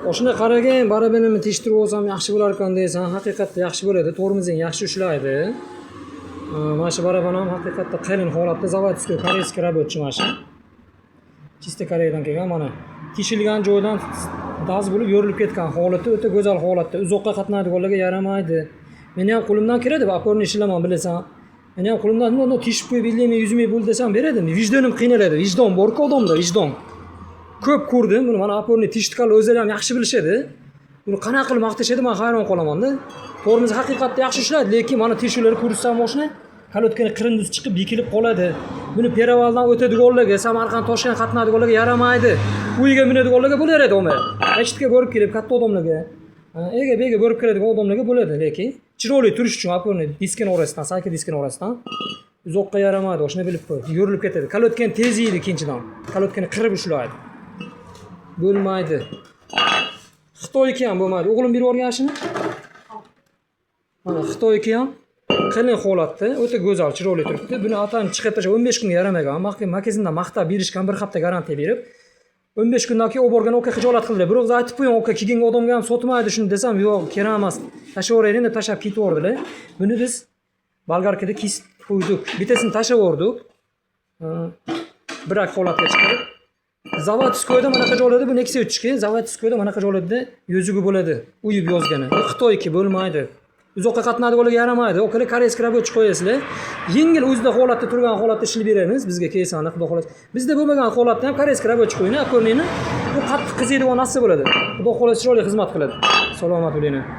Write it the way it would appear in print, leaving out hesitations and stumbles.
Oshuna qaragan, barabinimni tekshirib olsam yaxshi bo'lar ekan deysan, haqiqatda yaxshi bo'ladi. Tormozing yaxshi ishlaydi. Mana shu baraban ham haqiqatda qalin holatda, zavodskiy koreyskiy rabotchi mana shu. Chista Koreyadan kelgan mana. Tishilgan joydan daz bo'lib yorilib ketgan holati o'ta go'zal holatda. Uzoqqa qatnaydiganlarga yaramaydi. Meni ham qo'limdan kiradi, aporni ishlaman bilasan. Meni ham qo'limdan uni tishib qo'yib 50 ming 100 ming bo'ldi desam beradim. Vijdonim qiynaladi. Vijdon bor-ku odamda, vijdon. Ko'p ko'rdim. Buni mana aporni tishitganlar o'zlari ham yaxshi bilishadi. Buni qanaqa qilib maqtashadi, men hayron qolaman-da. Tormoz haqiqatda yaxshi ishlaydi, lekin mana tishuvlar ko'rsam mashina kalotkani qirinduz chiqib bekilib qoladi. Buni Peravaldan o'tadiganlarga, Samarqand, Toshkent qatnaydiganlarga yaramaydi. Uyiga minadiganlarga bo'lar edi uni. Masjidga borib kelib katta odamlarga, ega borib keladigan odamlarga bo'ladi, lekin chiroyli turish uchun aporni diskini orasidan, sayki diskini orasidan uzoqqa yaramaydi, o'shani bilib qo'y. Yorilib ketadi. Kalotkan tez yeydi ikkinchidan. Kalotkani qirib ushlaydi. Bo'lmaydi. Xitoyniki ham bo'lmaydi. O'g'lim berib yuborgan shuni. Mana Xitoyniki ham qalin holatda, o'ta go'zal, chiroyli turibdi. Buni atan chiqib tashlab 15 kunga yaramagan. Magazindan maqtab berishgan, bir hafta garantiya berib 15 kundan keyin olib borgan oka xijolat qildi. Biroq aytib qo'ying, oka kelgan odamga ham sotmaydi shuni desam, yo'q, kerak emas. Tashaveraylik deb tashlab ketib yubordilar. Buni biz bolgarkada kesib qo'ydik. Bittasini tashlab yubordik. Birak holatga chiqarib. Zavodskoyda manaqa joylarda bu Nexia 3 Zavodskoyda manaqa joylarda yozugi bo'ladi. Uyib yozgani. Bu Xitoyniki bo'lmaydi. Uzoqqa qatnaydiganlarga yaramaydi. O'qili koreyskiy rabotchi qo'yasizlar. Yengil o'zida holatda turgan holatda ishlab beramiz. Bizga kelsa, xudo xolos. Bizda bo'lmagan holatda ham koreyskiy rabotchi qo'ying, akornini. Bu qattiq qiziydigan narsa bo'ladi. Xudo xolos chiroyli xizmat qiladi. Salomat bo'linglar.